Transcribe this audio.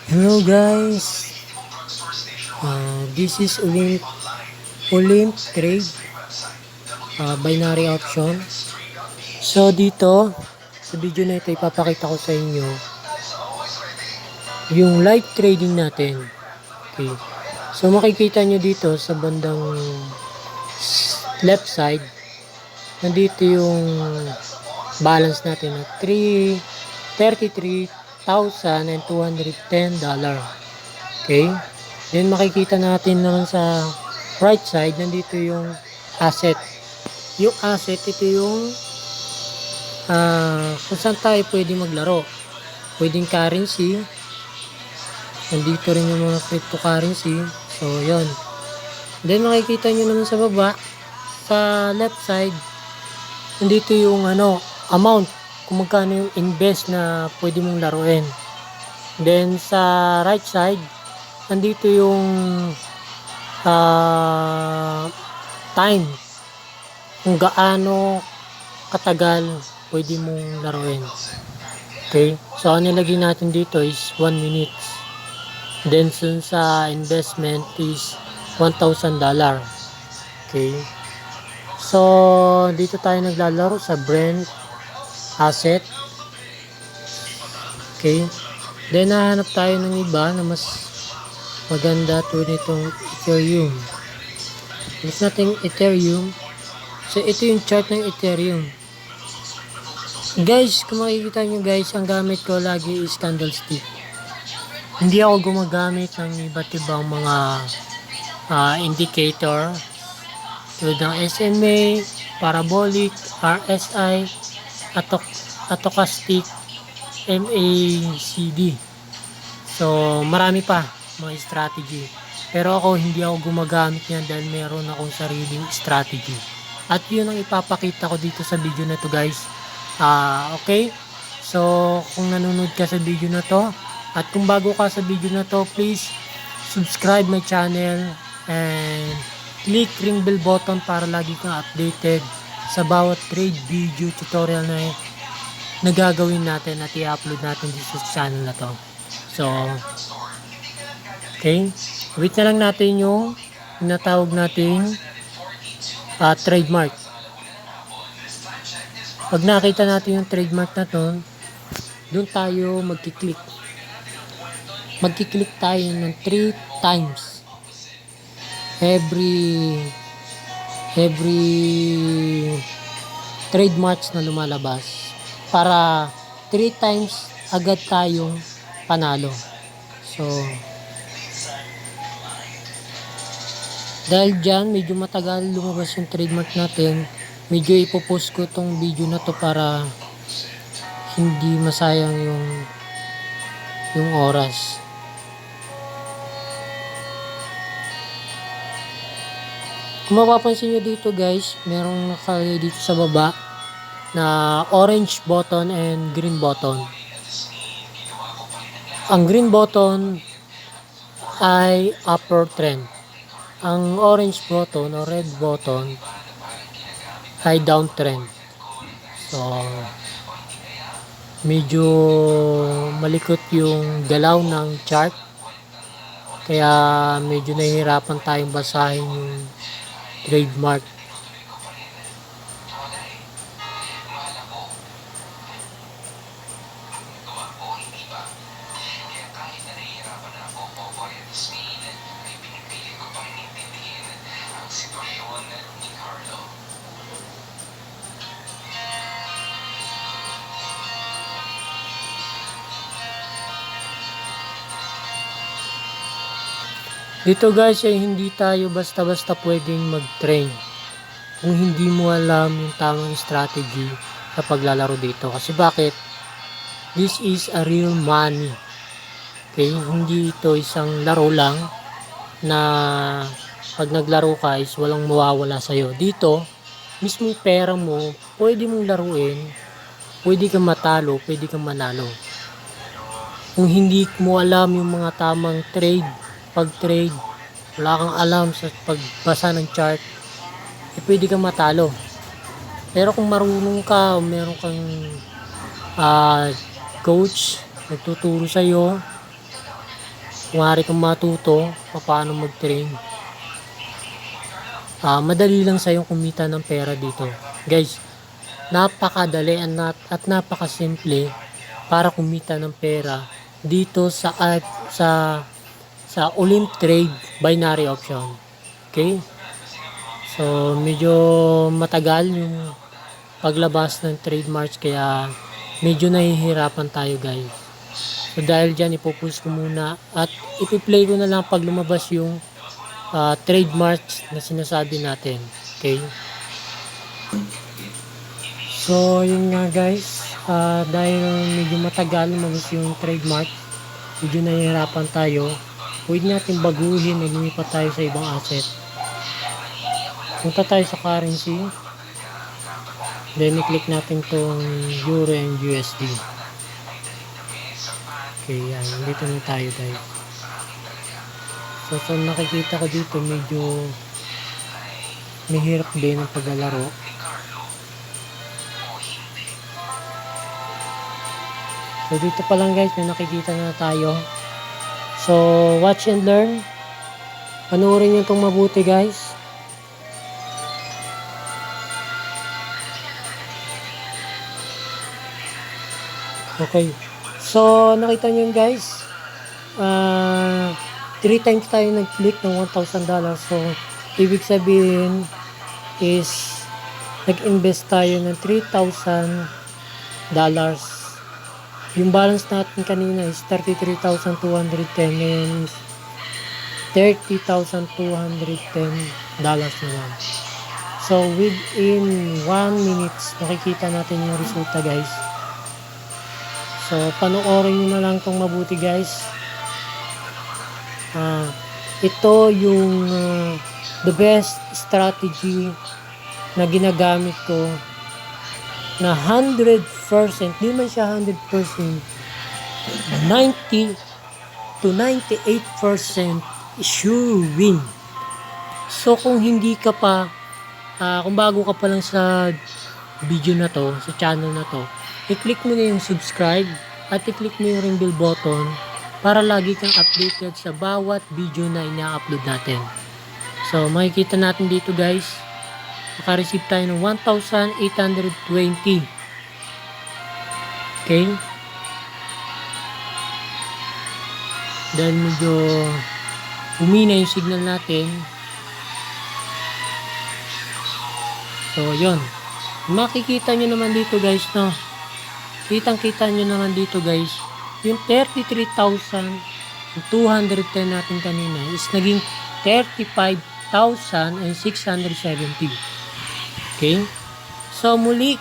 Hello guys, this is Olymp Trade Binary Option. So dito, sa video na ito ipapakita ko sa inyo yung live trading natin. Okay. So makikita nyo dito sa bandang left side, nandito yung balance natin na $33,210. Okay. Then makikita natin naman sa right side, nandito yung asset. Yung asset, ito yung kung saan tayo pwede maglaro. Pwedeng currency. Nandito rin yung mga cryptocurrency. So, yon. Then makikita nyo naman sa baba, sa left side, nandito yung amount. Kung magkano yung invest na pwede mong laruin. Then sa right side, nandito yung time, kung gaano katagal pwede mong laruin. Okay, so ang nilagay natin dito is 1 minute. Then sa investment is $1,000. Okay, so dito tayo naglalaro sa Brent asset. Okay, then nahanap tayo ng iba na mas maganda tulad nitong Ethereum. Gusto natin Ethereum. So ito yung chart ng Ethereum. Guys, kung makikita nyo guys, ang gamit ko lagi is candlestick. Hindi ako gumagamit ng iba't ibang mga indicator tulad ng SMA, parabolic, RSI, stochastic, MACD. So marami pa mga strategy. Pero ako hindi ako gumagamit niyan dahil meron akong sariling strategy. At yun ang ipapakita ko dito sa video na to guys. Okay? So kung nanonood ka sa video na to at kung bago ka sa video na to, please subscribe my channel and click ring bell button para lagi kang updated sa bawat trade video tutorial na nagagawin natin at i-upload natin dito sa channel na to. So okay, wait na lang natin yung tinatawag nating trademark. Pag nakita natin yung trademark na to, doon tayo magkiklik. Magkiklik tayo ng 3 times every trademarks na lumalabas para 3 times agad tayong panalo. So dahil dyan, medyo matagal lumabas yung trademark natin, medyo ipopost ko tong video na to para hindi masayang yung oras. Kung mapapansin nyo dito guys, merong nakalagay dito sa baba na orange button and green button. Ang green button ay upward trend. Ang orange button o red button ay downtrend. So medyo malikot yung galaw ng chart, kaya medyo nahihirapan tayong basahin yung trademark. Dito guys ay hindi tayo basta-basta pwedeng mag-train kung hindi mo alam yung tamang strategy sa paglalaro dito. Kasi bakit? This is a real money. Okay? Hindi ito isang laro lang na pag naglaro ka is walang mawawala sa'yo. Dito, mismong pera mo, pwede mong laruin, pwede kang matalo, pwede kang manalo. Kung hindi mo alam yung mga tamang pag-trade, wala kang alam sa pagbasa ng chart, pwede kang matalo. Pero kung marunong ka, meron kang coach, nagtuturo sa'yo, kung maaari kang matuto paano mag-train, madali lang sa'yo kumita ng pera dito. Guys, napakadali at napakasimple para kumita ng pera dito sa Olymp Trade binary option. Okay? So, medyo matagal yung paglabas ng trademarks kaya medyo nahihirapan tayo guys. So, dahil dyan, ipopost ko muna at ipi-play ko na lang pag lumabas yung trademarks na sinasabi natin. Okay? So, yun nga guys. Dahil medyo matagal lumabas yung trademark, medyo nahihirapan tayo. Pwede natin baguhin na lumipat tayo sa ibang asset. Punta tayo sa currency. Then, i-click natin tong Euro and USD. Okay, yan. Dito na tayo guys. So, nakikita ko dito medyo mahirap din ang paglalaro. So, dito pa lang guys, may nakikita na tayo. So, watch and learn. Panoorin nyo itong mabuti guys. Okay. So, nakita nyo guys. 3 times tayo nag-click ng $1,000. So, ibig sabihin is nag-invest tayo ng $3,000. Yung balance natin kanina is 33,210. Ngayon is $30,210 naman. So, within 1 minute, nakikita natin yung resulta guys. So, panoorin nyo na lang itong mabuti guys. Ito yung the best strategy na ginagamit ko na 100%, di man siya 100%, 90 to 98% sure win. So, kung hindi ka pa, kung bago ka pa lang sa video na to, sa channel na to, i-click mo na yung subscribe at i-click mo yung ring bell button para lagi kang updated sa bawat video na ina-upload natin. So, makikita natin dito guys, maka-receive tayo ng 1,820. Okay? Dahil medyo humina yung signal natin. So, yun. Makikita nyo naman dito guys, no? Kitang-kita nyo naman dito guys, yung 33,210 natin kanina is naging 35,670. Okay? So, muli,